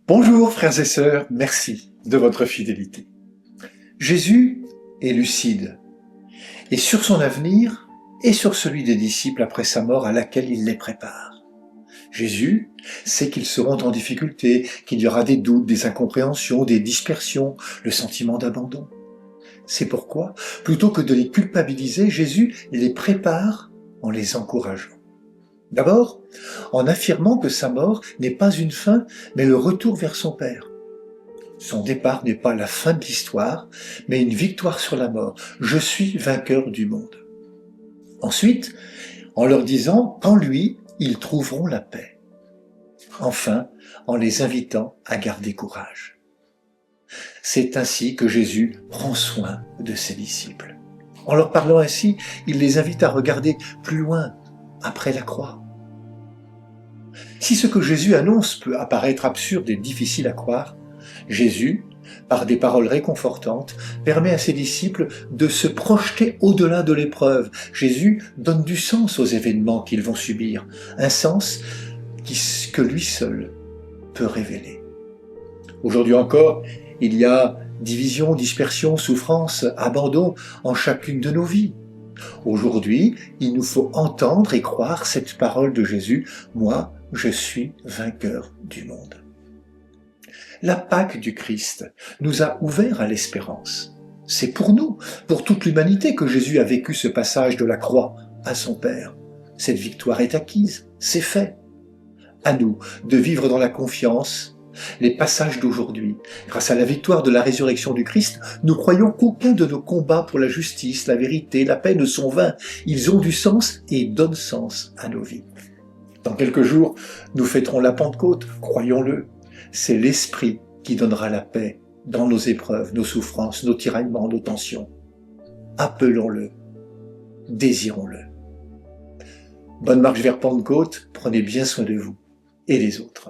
Bonjour frères et sœurs, merci de votre fidélité. Jésus est lucide, et sur son avenir et sur celui des disciples après sa mort à laquelle il les prépare. Jésus sait qu'ils seront en difficulté, qu'il y aura des doutes, des incompréhensions, des dispersions, le sentiment d'abandon. C'est pourquoi, plutôt que de les culpabiliser, Jésus les prépare en les encourageant. D'abord, en affirmant que sa mort n'est pas une fin, mais le retour vers son Père. Son départ n'est pas la fin de l'histoire, mais une victoire sur la mort. Je suis vainqueur du monde. Ensuite, en leur disant qu'en lui, ils trouveront la paix. Enfin, en les invitant à garder courage. C'est ainsi que Jésus prend soin de ses disciples. En leur parlant ainsi, il les invite à regarder plus loin, après la croix. Si ce que Jésus annonce peut apparaître absurde et difficile à croire, Jésus, par des paroles réconfortantes, permet à ses disciples de se projeter au-delà de l'épreuve. Jésus donne du sens aux événements qu'ils vont subir, un sens que lui seul peut révéler. Aujourd'hui encore, il y a division, dispersion, souffrance, abandon en chacune de nos vies. Aujourd'hui, il nous faut entendre et croire cette parole de Jésus, « Moi, je suis vainqueur du monde ». La Pâque du Christ nous a ouvert à l'espérance. C'est pour nous, pour toute l'humanité, que Jésus a vécu ce passage de la croix à son Père. Cette victoire est acquise, c'est fait. À nous de vivre dans la confiance les passages d'aujourd'hui. Grâce à la victoire de la résurrection du Christ, nous croyons qu'aucun de nos combats pour la justice, la vérité, la paix ne sont vains. Ils ont du sens et donnent sens à nos vies. Dans quelques jours, nous fêterons la Pentecôte, croyons-le. C'est l'Esprit qui donnera la paix dans nos épreuves, nos souffrances, nos tiraillements, nos tensions. Appelons-le, désirons-le. Bonne marche vers Pentecôte, prenez bien soin de vous et des autres.